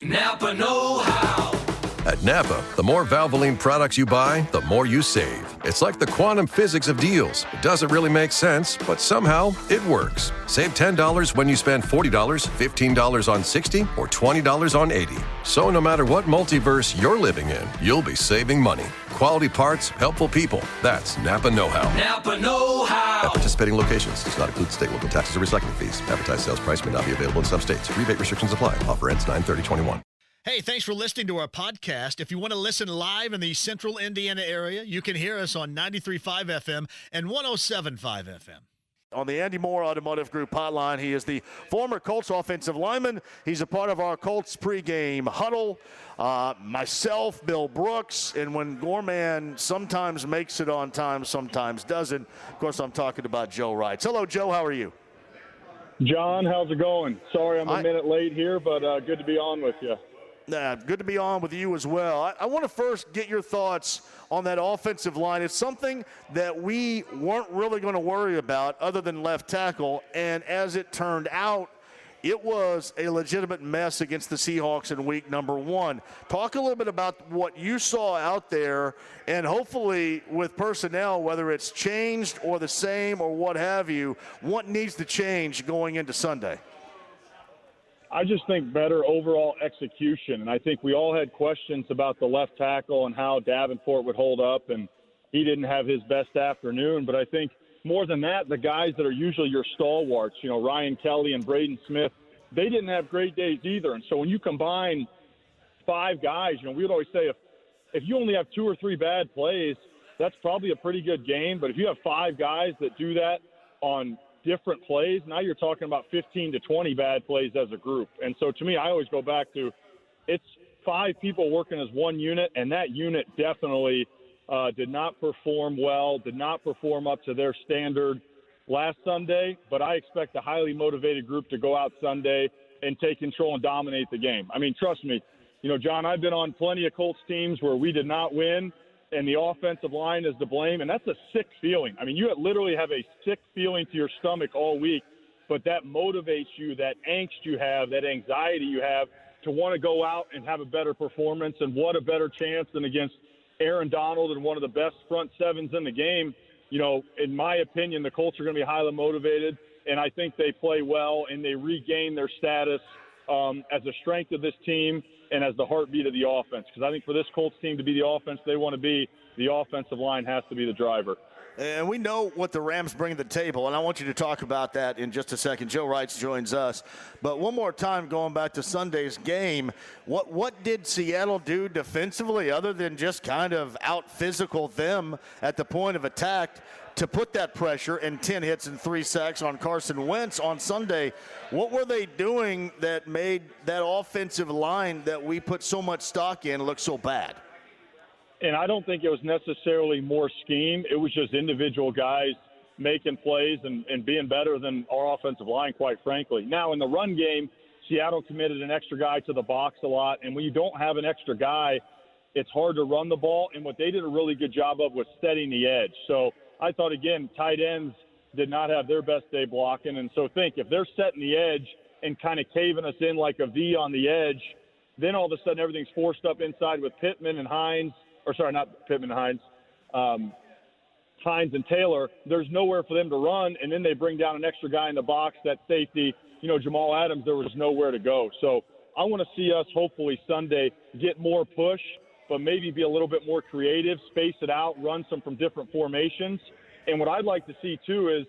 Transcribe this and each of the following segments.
Napa know-how. At Napa, the more Valvoline products you buy, the more you save. It's like the quantum physics of deals. It doesn't really make sense, but somehow it works. Save $10 when you spend $40, $15 on 60, or $20 on 80. So no matter what multiverse you're living in, you'll be saving money. Quality parts, helpful people. That's Napa know-how. Napa know-how. At participating locations does not include state, local taxes, or recycling fees. Advertised sales price may not be available in some states. Rebate restrictions apply. Offer ends 9/30/21. Hey, thanks for listening to our podcast. If you want to listen live in the central Indiana area, you can hear us on 93.5 FM and 107.5 FM. On the Andy Moore Automotive Group hotline, he is the former Colts offensive lineman. He's a part of our Colts pregame huddle. Myself, Bill Brooks, and when Gorman sometimes makes it on time, sometimes doesn't. Of course, I'm talking about Joe Wright. Hello, Joe. How are you? John, how's it going? Sorry I'm a minute late here, but good to be on with you. Good to be on with you as well. I want to first get your thoughts on that offensive line. It's something that we weren't really going to worry about other than left tackle, and as it turned out, it was a legitimate mess against the Seahawks in week number 1. Talk a little bit about what you saw out there, and hopefully with personnel, whether it's changed or the same or what have you, what needs to change going into Sunday? I just think better overall execution, and I think we all had questions about the left tackle and how Davenport would hold up, and he didn't have his best afternoon. But I think more than that, the guys that are usually your stalwarts, Ryan Kelly and Braden Smith, they didn't have great days either. And so when you combine 5 guys, we would always say if you only have 2 or 3 bad plays, that's probably a pretty good game. But if you have 5 guys that do that on different plays, now you're talking about 15 to 20 bad plays as a group. And so to me, I always go back to it's 5 people working as one unit, and that unit definitely did not perform well, did not perform up to their standard last Sunday, but I expect a highly motivated group to go out Sunday and take control and dominate the game. I mean, trust me, John, I've been on plenty of Colts teams where we did not win, and the offensive line is to blame, and that's a sick feeling. I mean, you literally have a sick feeling to your stomach all week, but that motivates you, that angst you have, that anxiety you have to want to go out and have a better performance, and what a better chance than against Aaron Donald and one of the best front sevens in the game. In my opinion, the Colts are going to be highly motivated, and I think they play well, and they regain their status as a strength of this team and as the heartbeat of the offense. Because I think for this Colts team to be the offense they want to be, the offensive line has to be the driver. And we know what the Rams bring to the table, and I want you to talk about that in just a second. Joe Wright joins us. But one more time, going back to Sunday's game, what did Seattle do defensively other than just kind of out-physical them at the point of attack to put that pressure and 10 hits and 3 sacks on Carson Wentz on Sunday? What were they doing that made that offensive line that we put so much stock in look so bad? And I don't think it was necessarily more scheme. It was just individual guys making plays and being better than our offensive line, quite frankly. Now, in the run game, Seattle committed an extra guy to the box a lot. And when you don't have an extra guy, it's hard to run the ball. And what they did a really good job of was setting the edge. So I thought, again, tight ends did not have their best day blocking. And so if they're setting the edge and kind of caving us in like a V on the edge, then all of a sudden everything's forced up inside with Pittman and Hines. Or sorry, not Pittman and Hines. Hines and Taylor, there's nowhere for them to run, and then they bring down an extra guy in the box, that safety. Jamal Adams, there was nowhere to go. So I want to see us hopefully Sunday get more push, but maybe be a little bit more creative, space it out, run some from different formations. And what I'd like to see, too, is,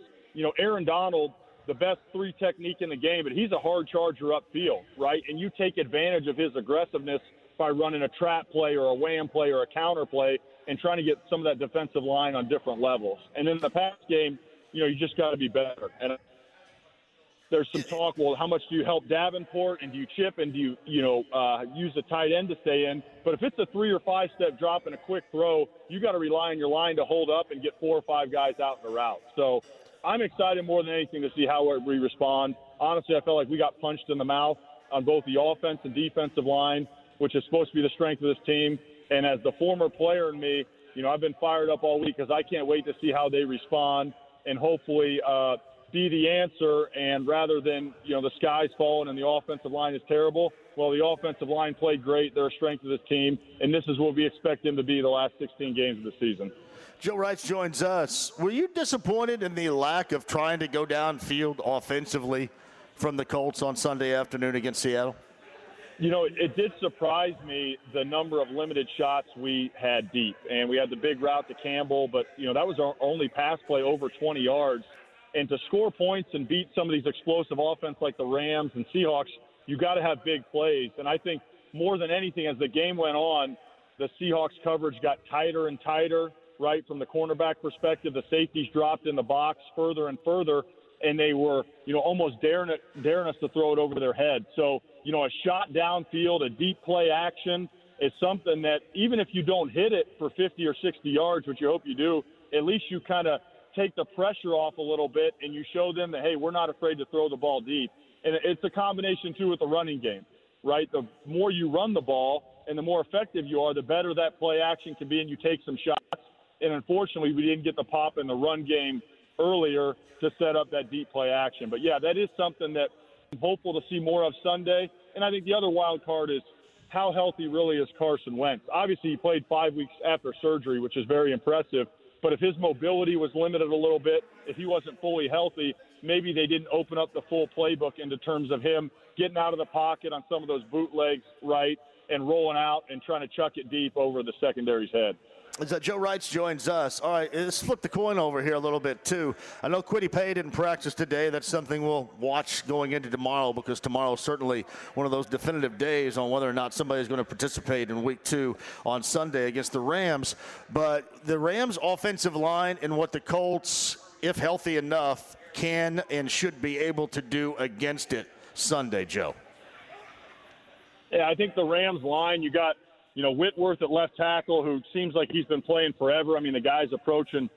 Aaron Donald, the best 3 technique in the game, but he's a hard charger upfield, right? And you take advantage of his aggressiveness by running a trap play or a wham play or a counter play and trying to get some of that defensive line on different levels. And in the pass game, you just got to be better. And there's some talk, well, how much do you help Davenport, and do you chip, and do you, use a tight end to stay in? But if it's a 3 or 5 step drop and a quick throw, you got to rely on your line to hold up and get 4 or 5 guys out in the route. So I'm excited more than anything to see how we respond. Honestly, I felt like we got punched in the mouth on both the offense and defensive line, which is supposed to be the strength of this team. And as the former player in me, I've been fired up all week because I can't wait to see how they respond and hopefully be the answer, and rather than, the sky's falling and the offensive line is terrible, well, the offensive line played great. They're a strength of this team, and this is what we expect them to be the last 16 games of the season. Joe Wright joins us. Were you disappointed in the lack of trying to go downfield offensively from the Colts on Sunday afternoon against Seattle? It did surprise me the number of limited shots we had deep. And we had the big route to Campbell, but, that was our only pass play over 20 yards. And to score points and beat some of these explosive offense like the Rams and Seahawks, you got to have big plays. And I think more than anything, as the game went on, the Seahawks coverage got tighter and tighter, right, from the cornerback perspective. The safeties dropped in the box further and further, and they were, almost daring us to throw it over their head. So, a shot downfield, a deep play action is something that even if you don't hit it for 50 or 60 yards, which you hope you do, at least you kind of take the pressure off a little bit and you show them that, hey, we're not afraid to throw the ball deep. And it's a combination, too, with the running game, right? The more you run the ball and the more effective you are, the better that play action can be and you take some shots. And unfortunately, we didn't get the pop in the run game earlier to set up that deep play action. But, yeah, that is something that I'm hopeful to see more of Sunday. And I think the other wild card is how healthy really is Carson Wentz. Obviously, he played 5 weeks after surgery, which is very impressive. But if his mobility was limited a little bit, if he wasn't fully healthy, maybe they didn't open up the full playbook into terms of him getting out of the pocket on some of those bootlegs, right, and rolling out and trying to chuck it deep over the secondary's head. Joe Wright joins us. All right, let's flip the coin over here a little bit, too. I know Kwity Paye didn't practice today. That's something we'll watch going into tomorrow because tomorrow is certainly one of those definitive days on whether or not somebody's going to participate in Week 2 on Sunday against the Rams. But the Rams' offensive line and what the Colts, if healthy enough, can and should be able to do against it Sunday, Joe. Yeah, I think the Rams line, you got Whitworth at left tackle, who seems like he's been playing forever. I mean, the guy's approaching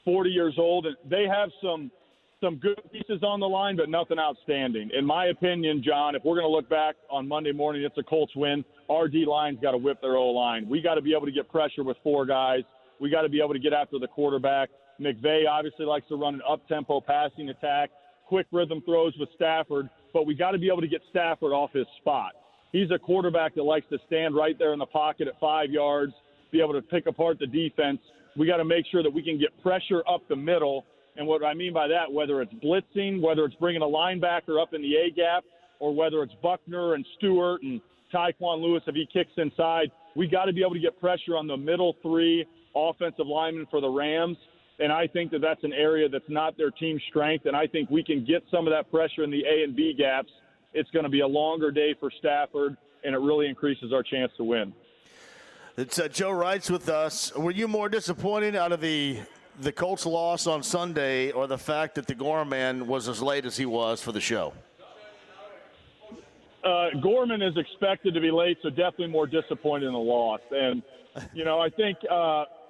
40 years old, and they have some good pieces on the line, but nothing outstanding. In my opinion, John, if we're going to look back on Monday morning, it's a Colts win. Our D-line's got to whip their O-line. We got to be able to get pressure with four guys. We got to be able to get after the quarterback. McVay obviously likes to run an up-tempo passing attack, quick rhythm throws with Stafford, but we got to be able to get Stafford off his spot. He's a quarterback that likes to stand right there in the pocket at 5 yards, be able to pick apart the defense. We got to make sure that we can get pressure up the middle. And what I mean by that, whether it's blitzing, whether it's bringing a linebacker up in the A-gap, or whether it's Buckner and Stewart and Tyquan Lewis if he kicks inside, we got to be able to get pressure on the middle three offensive linemen for the Rams. And I think that that's an area that's not their team strength. And I think we can get some of that pressure in the A and B gaps. It's going to be a longer day for Stafford, and it really increases our chance to win. It's Joe Wright's with us. Were you more disappointed out of the Colts loss on Sunday or the fact that the Gorman was as late as he was for the show? Gorman is expected to be late, so definitely more disappointed in the loss. And, I think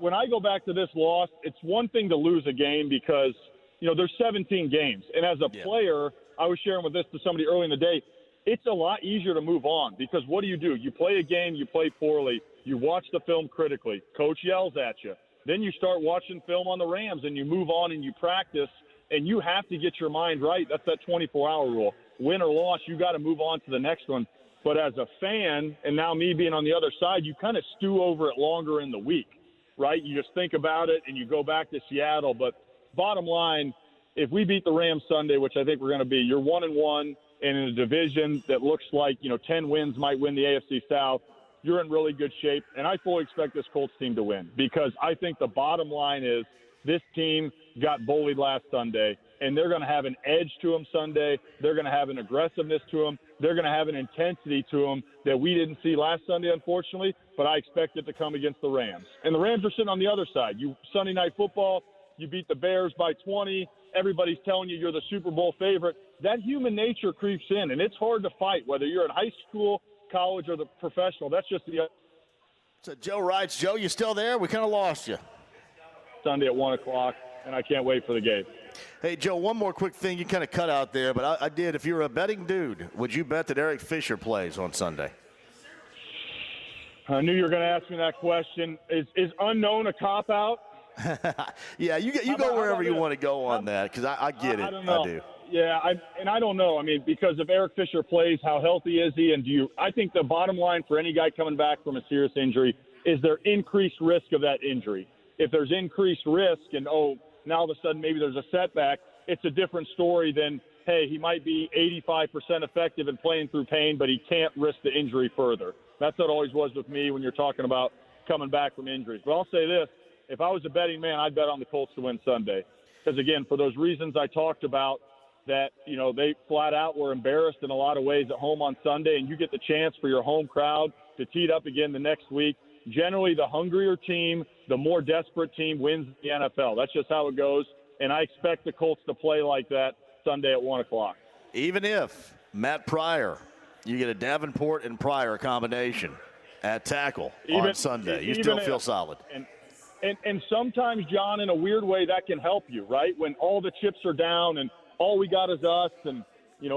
when I go back to this loss, it's one thing to lose a game because, there's 17 games. And as a player, I was sharing with this to somebody early in the day, it's a lot easier to move on because what do? You play a game, you play poorly, you watch the film critically, coach yells at you. Then you start watching film on the Rams and you move on and you practice, and you have to get your mind right. That's that 24-hour rule. Win or loss, you got to move on to the next one. But as a fan, and now me being on the other side, you kind of stew over it longer in the week, right? You just think about it and you go back to Seattle. But bottom line, if we beat the Rams Sunday, which I think we're going to be, you're 1-1 and in a division that looks like, 10 wins might win the AFC South, you're in really good shape. And I fully expect this Colts team to win because I think the bottom line is this team got bullied last Sunday, and they're going to have an edge to them Sunday. They're going to have an aggressiveness to them. They're going to have an intensity to them that we didn't see last Sunday, unfortunately, but I expect it to come against the Rams. And the Rams are sitting on the other side. Sunday Night Football, you beat the Bears by 20. Everybody's telling you you're the Super Bowl favorite. That human nature creeps in, and it's hard to fight, whether you're in high school, college, or the professional. That's just the So Joe Wright. Joe, you still there? We kind of lost you. Sunday at 1 o'clock, and I can't wait for the game. Hey, Joe, one more quick thing. You kind of cut out there, but I did. If you're a betting dude, would you bet that Eric Fisher plays on Sunday? I knew you were going to ask me that question. Is unknown a cop-out? Yeah, you go wherever you want to go on that, because I get it. I don't know. I do. Yeah, I don't know. I mean, because if Eric Fisher plays, how healthy is he? And I think the bottom line for any guy coming back from a serious injury is there increased risk of that injury. If there's increased risk and, now all of a sudden maybe there's a setback, it's a different story than, hey, he might be 85% effective in playing through pain, but he can't risk the injury further. That's what it always was with me when you're talking about coming back from injuries. But I'll say this, if I was a betting man, I'd bet on the Colts to win Sunday. Because, again, for those reasons I talked about, that, they flat out were embarrassed in a lot of ways at home on Sunday, and you get the chance for your home crowd to tee it up again the next week. Generally, the hungrier team, the more desperate team wins the NFL. That's just how it goes, and I expect the Colts to play like that Sunday at 1 o'clock. Even if Matt Pryor, you get a Davenport and Pryor combination at tackle on Sunday, you still feel solid. And sometimes, John, in a weird way, that can help you, right? When all the chips are down and all we got is us and,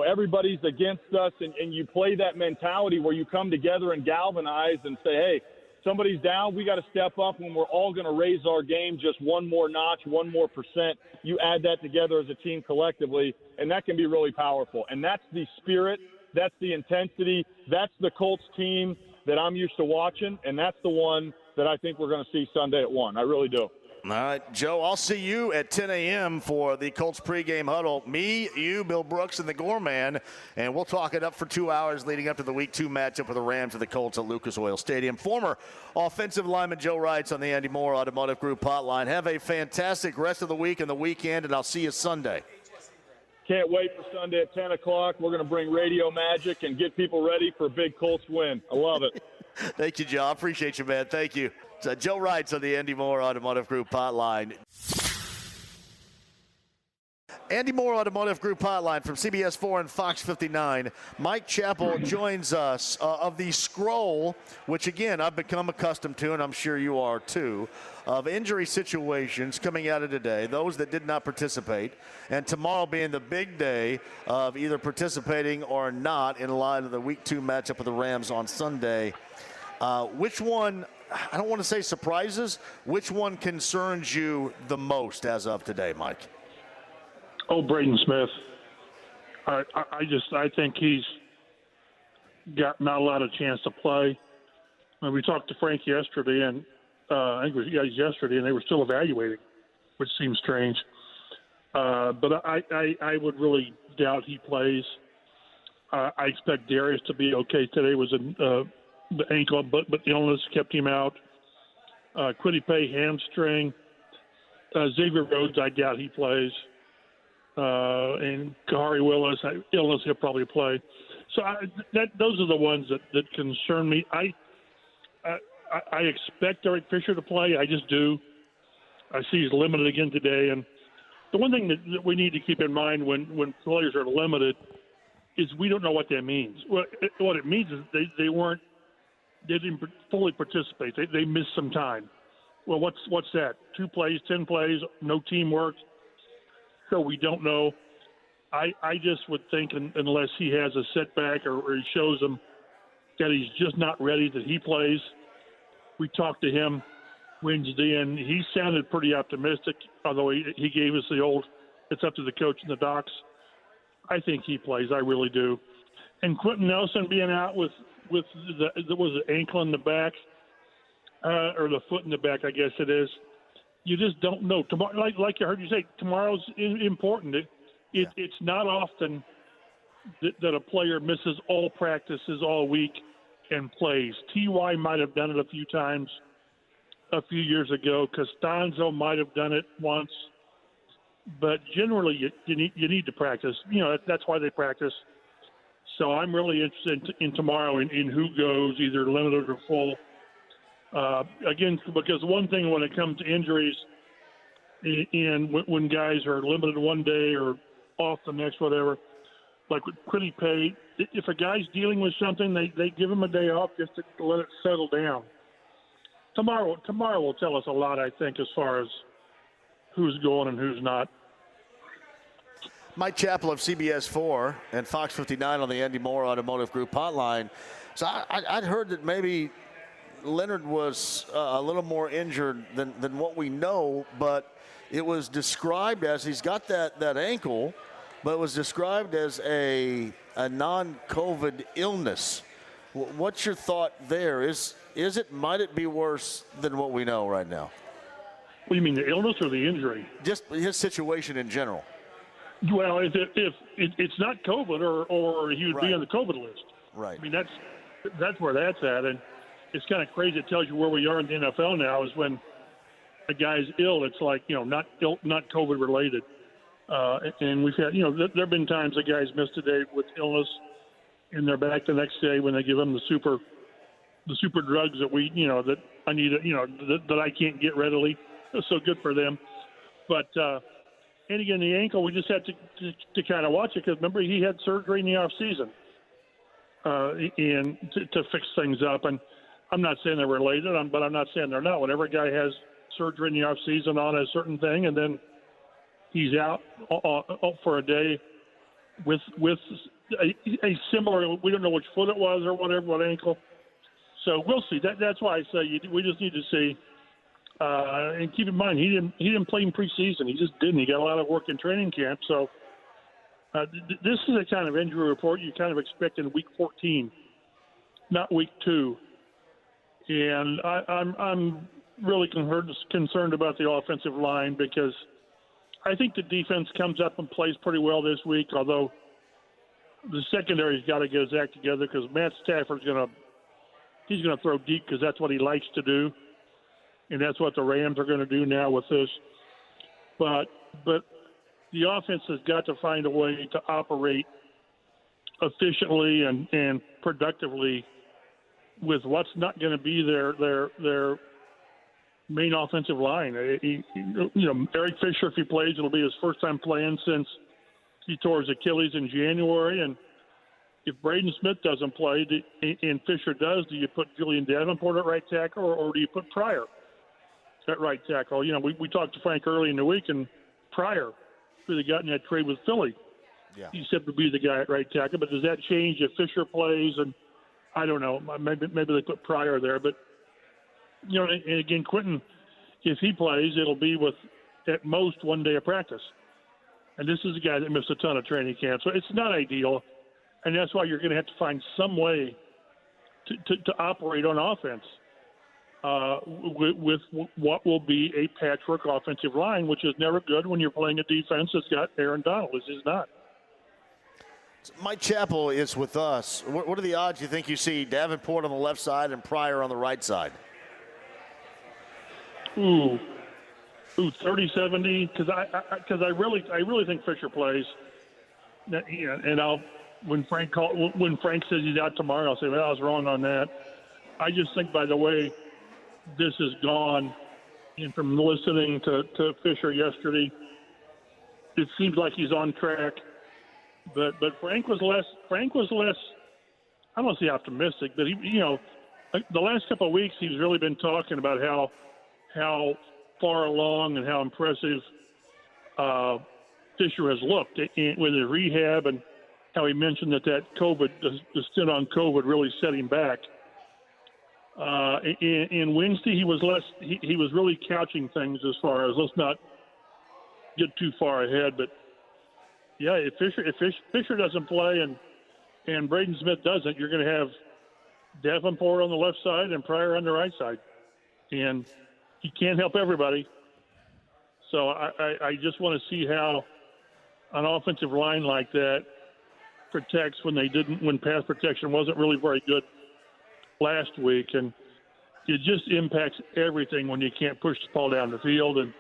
everybody's against us, and you play that mentality where you come together and galvanize and say, hey, somebody's down, we got to step up when we're all going to raise our game just one more notch, 1 more percent. You add that together as a team collectively, and that can be really powerful. And that's the spirit, that's the intensity, that's the Colts team that I'm used to watching, and that's the one that I think we're going to see Sunday at 1. I really do. All right, Joe, I'll see you at 10 a.m. for the Colts pregame huddle. Me, you, Bill Brooks, and the Gorman, and we'll talk it up for 2 hours leading up to the Week 2 matchup with the Rams and the Colts at Lucas Oil Stadium. Former offensive lineman Joe Wrights on the Andy Moore Automotive Group hotline. Have a fantastic rest of the week and the weekend, and I'll see you Sunday. Can't wait for Sunday at 10 o'clock. We're going to bring radio magic and get people ready for a big Colts win. I love it. Thank you, Joe. I appreciate you, man. Thank you. Joe Wrights on the Andy Moore Automotive Group hotline. Andy Moore Automotive Group hotline from CBS 4 and Fox 59. Mike Chappell joins us of the scroll, which, again, I've become accustomed to, and I'm sure you are too, of injury situations coming out of today, those that did not participate, and tomorrow being the big day of either participating or not in line of the Week 2 matchup with the Rams on Sunday. Which one, I don't want to say surprises, which one concerns you the most as of today, Mike? Oh, Braden Smith. I think he's got not a lot of chance to play. And we talked to Frank yesterday, and I think it was yesterday, and they were still evaluating, which seems strange. But I would really doubt he plays. I expect Darius to be okay. Today was the ankle, but illness kept him out. Quiddy Pay hamstring. Xavier Rhodes, I doubt he plays. And Kahari Willis, illness, he'll probably play. So those are the ones that concern me. I expect Eric Fisher to play. I just do. I see he's limited again today. And the one thing that we need to keep in mind when players are limited is we don't know what that means. What it means is they didn't fully participate. They missed some time. Well, what's that? 2 plays, 10 plays, no teamwork. So we don't know. I just would think unless he has a setback or he shows them that he's just not ready, that he plays. We talked to him Wednesday, and he sounded pretty optimistic, although he gave us the old, it's up to the coach and the docs. I think he plays. I really do. And Quentin Nelson being out with the ankle in the back, or the foot in the back, I guess it is. You just don't know. Tomorrow, like I heard you say, tomorrow's important. It's not often that a player misses all practices all week and plays. T.Y. might have done it a few times a few years ago. Costanzo might have done it once. But generally, you need to practice. That's why they practice. So I'm really interested in tomorrow in who goes, either limited or full. Again, because one thing when it comes to injuries and when guys are limited one day or off the next, whatever, like with Quiddy Pay, if a guy's dealing with something, they give him a day off just to let it settle down. Tomorrow will tell us a lot, I think, as far as who's going and who's not. Mike Chappell of CBS 4 and Fox 59 on the Andy Moore Automotive Group hotline. So I'd heard that maybe Leonard was a little more injured than what we know, but it was described as he's got that ankle, but it was described as a non-COVID illness. What's your thought there? Might it be worse than what we know right now? What do you mean, the illness or the injury? Just his situation in general. Well, if it's not COVID, or he would be on the COVID list. Right. I mean, that's where that's at, and it's kind of crazy. It tells you where we are in the NFL now. Is when a guy's ill, it's like, not COVID related. And we've had, there have been times that guys missed a day with illness, and they're back the next day when they give them the super drugs that that I need, that I can't get readily. So good for them. But and again, the ankle, we just had to kind of watch it, because remember, he had surgery in the off season, and to fix things up. And I'm not saying they're related, but I'm not saying they're not. Whenever a guy has surgery in the off season on a certain thing, and then he's out for a day with a similar, we don't know which foot it was or whatever, what ankle. So we'll see. That's why I say we just need to see. And keep in mind, he didn't play in preseason. He just didn't. He got a lot of work in training camp. So this is a kind of injury report you kind of expect in week 14, not week 2. And I'm really concerned about the offensive line, because I think the defense comes up and plays pretty well this week, although the secondary's got to get his act together, because Matt Stafford's going to throw deep, because that's what he likes to do. And that's what the Rams are going to do now with this. But the offense has got to find a way to operate efficiently and productively with what's not going to be their main offensive line. Eric Fisher, if he plays, it'll be his first time playing since he tore his Achilles in January. And if Braden Smith doesn't play and Fisher does, do you put Julian Davenport at right tackle, or do you put Pryor at right tackle? We talked to Frank early in the week, and Pryor really got in that trade with Philly. Yeah. He said to be the guy at right tackle, but does that change if Fisher plays? And I don't know. Maybe they put Pryor there, but and again, Quentin, if he plays, it'll be with at most 1 day of practice. And this is a guy that missed a ton of training camp, so it's not ideal. And that's why you're going to have to find some way to operate on offense with what will be a patchwork offensive line, which is never good when you're playing a defense that's got Aaron Donald. This is not. Mike Chappell is with us. What are the odds you think you see Davenport on the left side and Pryor on the right side? 30-70, because I really think Fisher plays. And when Frank says he's out tomorrow, I'll say, well, I was wrong on that. I just think by the way this has gone, and from listening to Fisher yesterday, it seems like he's on track. But Frank was less. I don't want to say optimistic, but he, the last couple of weeks he's really been talking about how far along and how impressive Fisher has looked with his rehab, and how he mentioned that COVID, the stint on COVID, really set him back. In Wednesday, he was less. He was really couching things as far as, let's not get too far ahead. But yeah, if Fisher doesn't play and Braden Smith doesn't, you're going to have Davenport on the left side and Pryor on the right side, and he can't help everybody. So I just want to see how an offensive line like that protects when pass protection wasn't really very good last week, and it just impacts everything when you can't push the ball down the field, and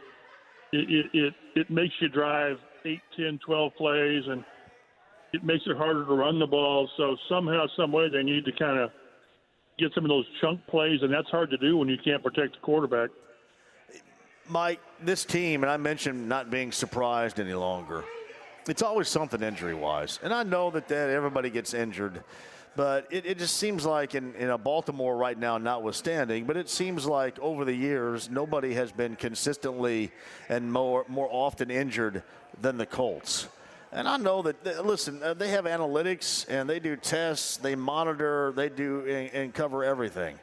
it makes you drive 8, 10, 12 plays, and it makes it harder to run the ball. So somehow, some way, they need to kind of get some of those chunk plays, and that's hard to do when you can't protect the quarterback. Mike, this team, and I mentioned not being surprised any longer, it's always something injury-wise. And I know that everybody gets injured, but it just seems like in Baltimore right now, notwithstanding, but it seems like over the years, nobody has been consistently and more often injured than the Colts. And I know that, they have analytics, and they do tests, they monitor, they do and cover everything.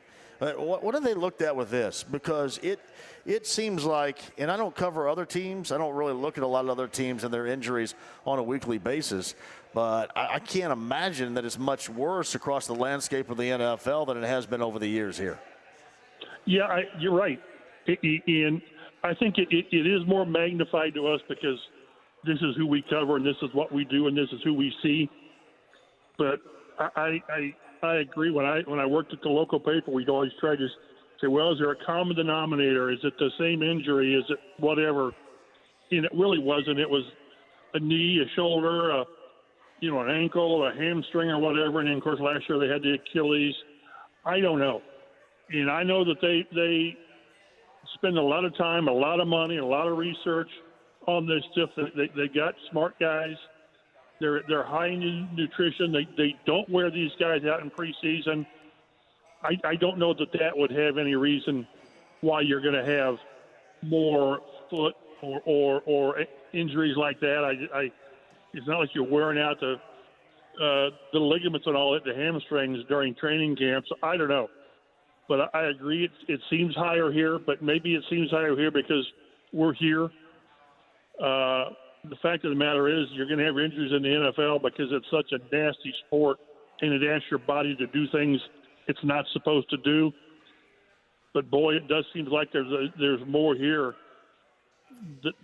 What have they looked at with this? Because it seems like, and I don't cover other teams. I don't really look at a lot of other teams and their injuries on a weekly basis. But I can't imagine that it's much worse across the landscape of the NFL than it has been over the years here. Yeah, you're right. And I think it is more magnified to us because this is who we cover and this is what we do and this is who we see. But I agree. When I worked at the local paper, we'd always try to say, well, is there a common denominator? Is it the same injury? Is it whatever? And it really wasn't. It was a knee, a shoulder, an ankle, a hamstring or whatever. And then, of course, last year they had the Achilles. I don't know. And I know that they spend a lot of time, a lot of money, a lot of research on this stuff. They got smart guys. They're high in nutrition. They don't wear these guys out in preseason. I don't know that would have any reason why you're going to have more foot or injuries like that. It's not like you're wearing out the ligaments and all that, the hamstrings during training camps. I don't know. But I agree it seems higher here, but maybe it seems higher here because we're here. The fact of the matter is you're going to have injuries in the NFL because it's such a nasty sport and it asks your body to do things it's not supposed to do. But, boy, it does seem like there's more here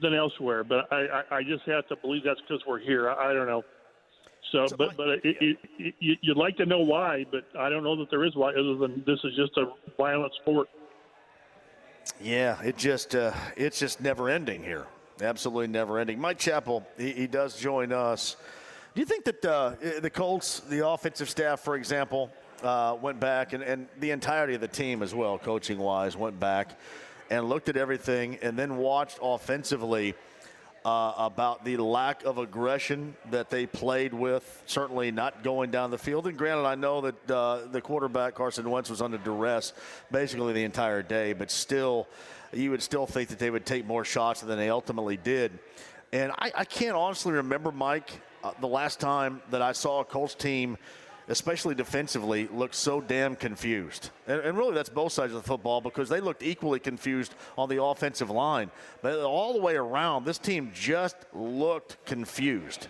than elsewhere. But I just have to believe that's because we're here. I don't know. So, but you'd like to know why, but I don't know that there is why other than this is just a violent sport. Yeah, it's just never ending here. Absolutely never ending. Mike Chappell, he does join us. Do you think that the Colts, the offensive staff, for example, went back and the entirety of the team as well, coaching-wise, went back and looked at everything and then watched offensively about the lack of aggression that they played with, certainly not going down the field. And granted, I know that the quarterback, Carson Wentz, was under duress basically the entire day, but still, you would still think that they would take more shots than they ultimately did. And I can't honestly remember, Mike, the last time that I saw a Colts team, especially defensively, look so damn confused. And really that's both sides of the football because they looked equally confused on the offensive line. But all the way around, this team just looked confused.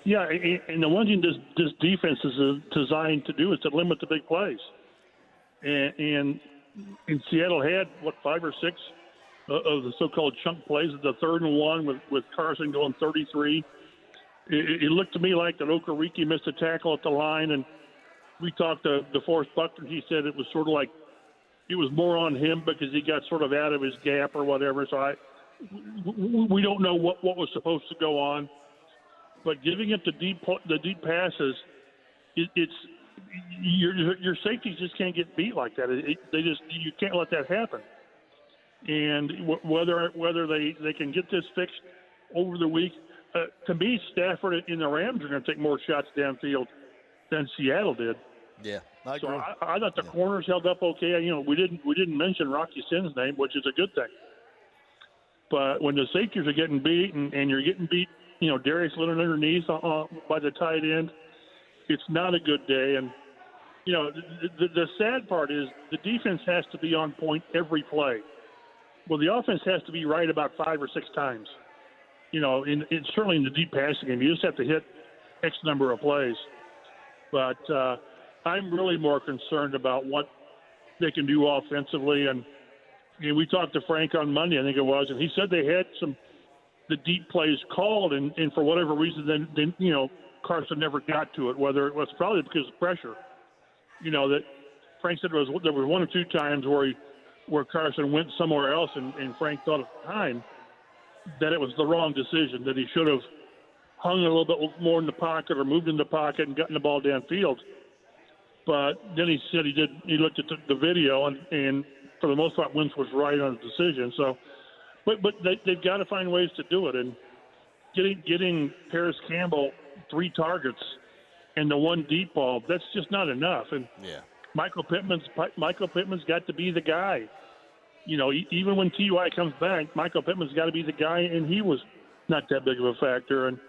Yeah, and the one thing this defense is designed to do is to limit the big plays. And Seattle had, 5 or 6 of the so-called chunk plays, the 3rd and 1 with Carson going 33. It looked to me like that Okereke missed a tackle at the line, and we talked to DeForest Buckner. He said it was sort of like it was more on him because he got sort of out of his gap or whatever. So we don't know what was supposed to go on, but giving it the deep passes, it's your safeties just can't get beat like that. You can't let that happen. And whether they can get this fixed over the week. To me, Stafford and the Rams are going to take more shots downfield than Seattle did. Yeah, I agree. So I thought the corners held up okay. We didn't mention Rocky Sin's name, which is a good thing. But when the safeties are getting beat and you're getting beat, Darius Leonard underneath by the tight end, it's not a good day. And the sad part is the defense has to be on point every play. Well, the offense has to be right about 5 or 6 times. Certainly in the deep passing game, you just have to hit X number of plays. But I'm really more concerned about what they can do offensively. And we talked to Frank on Monday, I think it was, and he said they had the deep plays called, and for whatever reason, then Carson never got to it. Whether it was probably because of pressure. That Frank said there was 1 or 2 times where Carson went somewhere else, and Frank thought at the time that it was the wrong decision, that he should have hung a little bit more in the pocket or moved in the pocket and gotten the ball downfield. But then he said he looked at the video, and for the most part, Wentz was right on his decision. So, but they've got to find ways to do it. And getting Paris Campbell 3 targets and the 1 deep ball, that's just not enough. And Michael Pittman's got to be the guy. Even when T.Y. comes back, Michael Pittman's got to be the guy, and he was not that big of a factor. And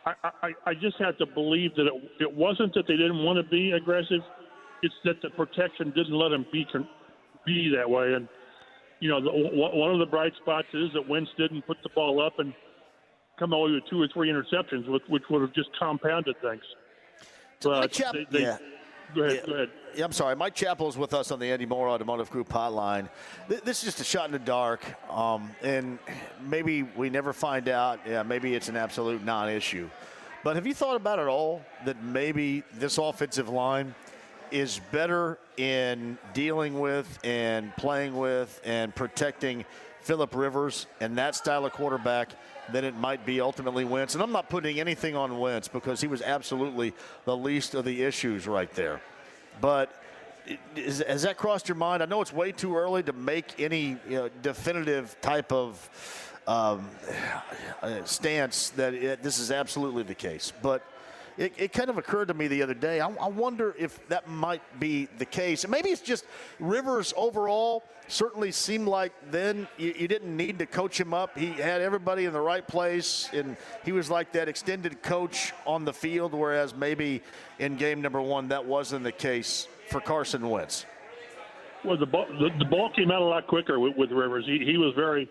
I just have to believe that it wasn't that they didn't want to be aggressive. It's that the protection didn't let him be that way. And, one of the bright spots is that Wentz didn't put the ball up and come away with 2 or 3 interceptions, which would have just compounded things. But Go ahead. Yeah, I'm sorry. Mike Chappell is with us on the Andy Moore Automotive Group hotline. This is just a shot in the dark, and maybe we never find out. Yeah, maybe it's an absolute non-issue. But have you thought about it all that maybe this offensive line is better in dealing with and playing with and protecting Phillip Rivers and that style of quarterback than it might be ultimately Wentz? And I'm not putting anything on Wentz because he was absolutely the least of the issues right there. But has that crossed your mind? I know it's way too early to make any definitive type of stance that this is absolutely the case. But it kind of occurred to me the other day. I wonder if that might be the case. And maybe it's just Rivers overall certainly seemed like then you didn't need to coach him up. He had everybody in the right place, and he was like that extended coach on the field, whereas maybe in game number 1 that wasn't the case for Carson Wentz. Well, the ball came out a lot quicker with Rivers. He was very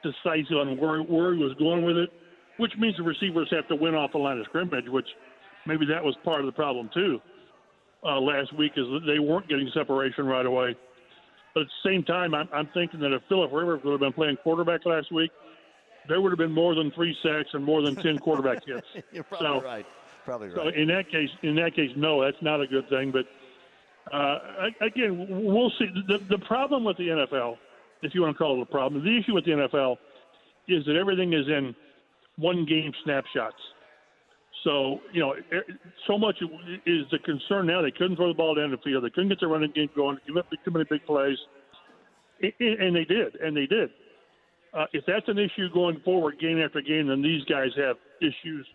decisive on where he was going with it, which means the receivers have to win off the line of scrimmage, which maybe that was part of the problem too last week, is that they weren't getting separation right away. But at the same time, I'm thinking that if Phillip Rivers would have been playing quarterback last week, there would have been more than 3 sacks and more than 10 quarterback hits. You're probably right. Probably right. So in that case, no, that's not a good thing. But again, we'll see. The problem with the NFL, if you want to call it a problem, the issue with the NFL is that everything is in one-game snapshots. So, so much is the concern now. They couldn't throw the ball down the field. They couldn't get the running game going. They couldn't make too many big plays. And they did. If that's an issue going forward game after game, then these guys have issues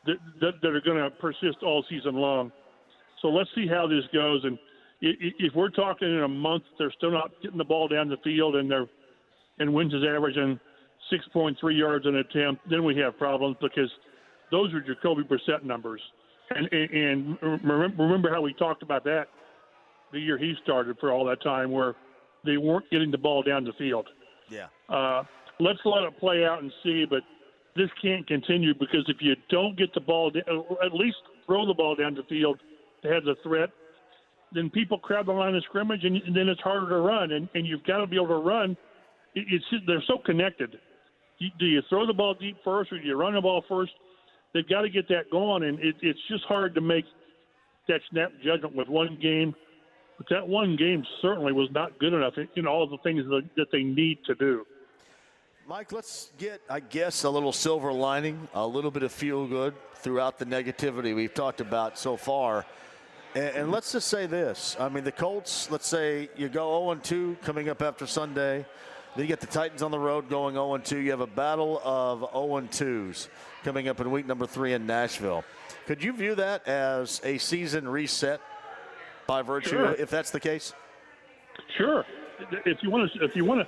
that are going to persist all season long. So let's see how this goes. And if we're talking in a month, they're still not getting the ball down the field and Wentz is averaging 6.3 yards an attempt, then we have problems, because those are Jacoby Brissett numbers. And remember how we talked about that the year he started for all that time, where they weren't getting the ball down the field. Yeah. Let's let it play out and see, but this can't continue, because if you don't get the ball down, at least throw the ball down the field to have the threat, then people crowd the line of scrimmage, and then it's harder to run. And you've got to be able to run. They're so connected. Do you throw the ball deep first, or do you run the ball first? They've got to get that going, and it's just hard to make that snap judgment with one game. But that one game certainly was not good enough in all of the things that they need to do. Mike, let's get, I guess, a little silver lining, a little bit of feel good throughout the negativity we've talked about so far. And let's just say this. I mean, the Colts, let's say you go 0-2 coming up after Sunday. Then you get the Titans on the road going 0-2. You have a battle of 0-2s coming up in week number 3 in Nashville. Could you view that as a season reset by virtue, if that's the case? Sure. If you want to,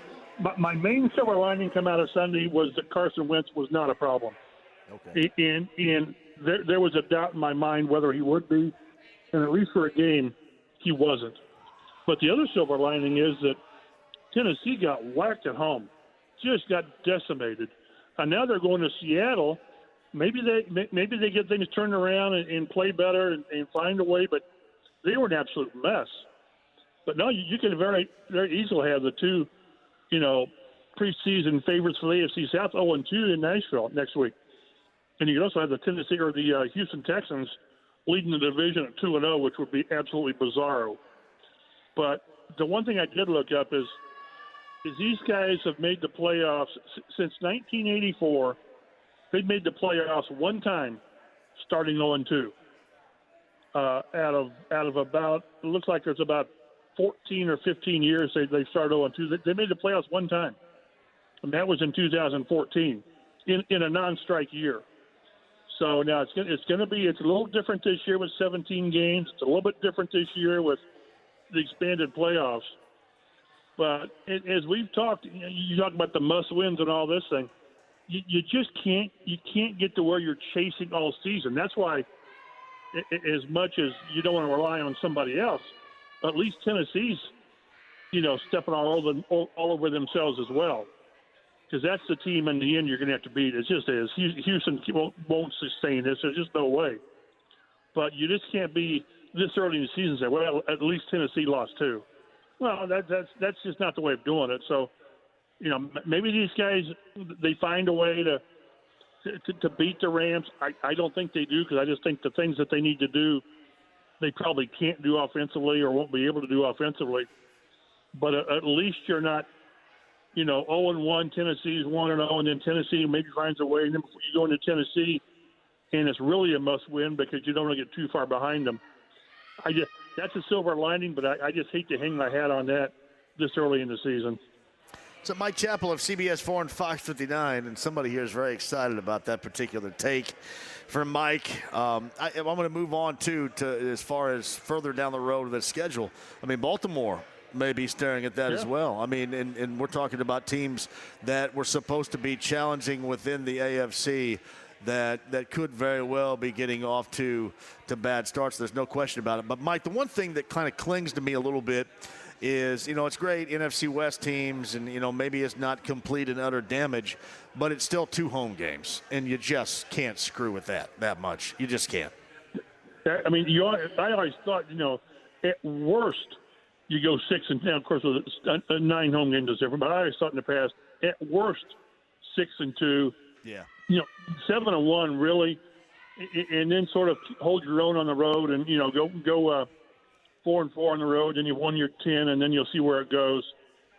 my main silver lining come out of Sunday was that Carson Wentz was not a problem. Okay. And there was a doubt in my mind whether he would be, and at least for a game, he wasn't. But the other silver lining is that Tennessee got whacked at home, just got decimated, and now they're going to Seattle. Maybe they get things turned around and play better and find a way, but they were an absolute mess. But no, you can very, very easily have the two, preseason favorites for the AFC South 0-2 in Nashville next week, and you can also have the Tennessee or the Houston Texans leading the division at 2-0, which would be absolutely bizarro. But the one thing I did look up is these guys have made the playoffs since 1984. They've made the playoffs one time, starting 0-2. Out of about, it looks like there's about 14 or 15 years they started 0-2. They made the playoffs one time, and that was in 2014, in a non-strike year. So now it's a little different this year with 17 games. It's a little bit different this year with the expanded playoffs. But as we've talked, you talk about the must-wins and all this thing. You just can't get to where you're chasing all season. That's why as much as you don't want to rely on somebody else, at least Tennessee's, stepping all over themselves as well. Because that's the team in the end you're going to have to beat. It just is. Houston won't sustain this. There's just no way. But you just can't be this early in the season and say, well, at least Tennessee lost two. Well, that's just not the way of doing it. So, maybe these guys, they find a way to beat the Rams. I don't think they do, because I just think the things that they need to do, they probably can't do offensively or won't be able to do offensively. But at least you're not, 0-1, Tennessee's 1-0, and then Tennessee maybe finds a way. And then you go into Tennessee, and it's really a must-win because you don't want to get too far behind them. That's a silver lining, but I just hate to hang my hat on that this early in the season. So Mike Chappell of CBS 4 and Fox 59, and somebody here is very excited about that particular take from Mike. I'm going to move on, to as far as further down the road of the schedule. I mean, Baltimore may be staring at that as well. I mean, and we're talking about teams that were supposed to be challenging within the AFC that could very well be getting off to bad starts. There's no question about it. But, Mike, the one thing that kind of clings to me a little bit is, it's great, NFC West teams, and, maybe it's not complete and utter damage, but it's still 2 home games, and you just can't screw with that much. You just can't. I mean, I always thought, at worst, you go 6-10. Of course, with a 9 home games is different, but I always thought in the past, at worst, 6-2. Yeah. 7-1 really, and then sort of hold your own on the road, and go 4-4 on the road, then you won your 10, and then you'll see where it goes.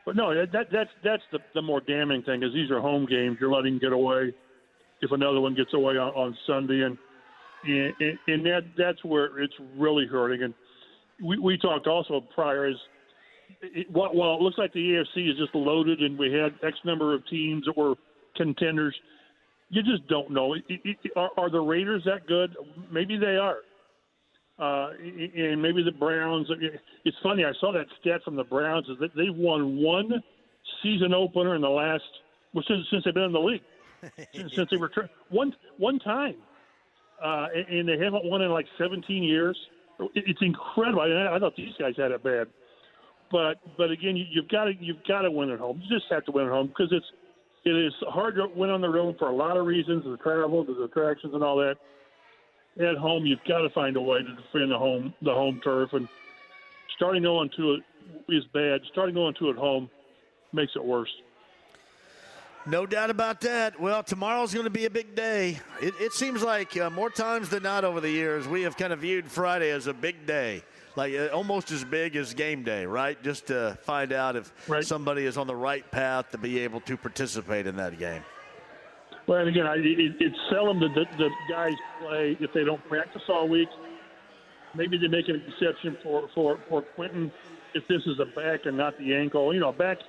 But no, that's the more damning thing, is these are home games. You're letting get away if another one gets away on Sunday, and that's where it's really hurting. And we talked also prior while it looks like the AFC is just loaded, and we had X number of teams that were contenders. You just don't know. Are the Raiders that good? Maybe they are. And maybe the Browns. It's funny, I saw that stat from the Browns, is that they've won one season opener in the last, since they've been in the league. since they returned. One time. And they haven't won in like 17 years. It's incredible. I thought these guys had it bad. But again, you've got to win at home. You just have to win at home, because it is hard to win on the road for a lot of reasons, the travel, the attractions, and all that. At home, you've got to find a way to defend the home turf, and starting 0-2 is bad. Starting 0-2 at home makes it worse. No doubt about that. Well, tomorrow's going to be a big day. It seems like more times than not over the years, we have kind of viewed Friday as a big day, like almost as big as game day, right? Just to find out if somebody is on the right path to be able to participate in that game. Well, and again, it's seldom that the guys play if they don't practice all week. Maybe they make an exception for Quentin if this is a back and not the ankle. Back.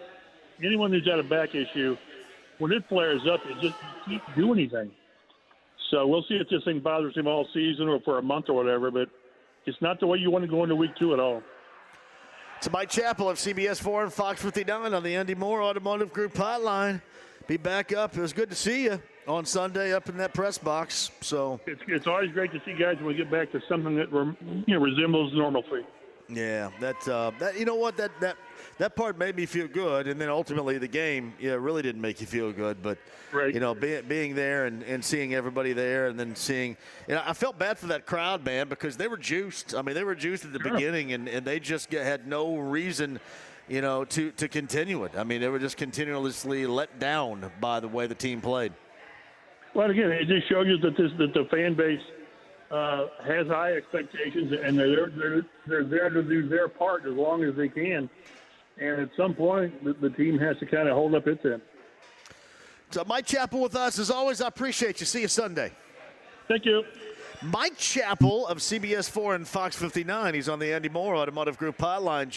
Anyone who's got a back issue, when it flares up, you can't do anything. So we'll see if this thing bothers him all season or for a month or whatever. But it's not the way you want to go into week 2 at all. So Mike Chappell of CBS 4 and Fox 59 on the Andy Moore Automotive Group hotline. Be back up. It was good to see you on Sunday up in that press box. So it's always great to see guys when we get back to something that resembles normalcy. Yeah, that you know what, that part made me feel good, and then ultimately the game really didn't make you feel good. But being there and seeing everybody there, and then seeing, I felt bad for that crowd, man, because they were juiced. I mean, they were juiced at the beginning, and they just had no reason to continue it. I mean, they were just continuously let down by the way the team played. Well, again, it just shows you that the fan base has high expectations, and they're there to do their part as long as they can. And at some point, the team has to kind of hold up its end. So Mike Chappell with us. As always, I appreciate you. See you Sunday. Thank you. Mike Chappell of CBS 4 and Fox 59. He's on the Andy Moore Automotive Group hotline.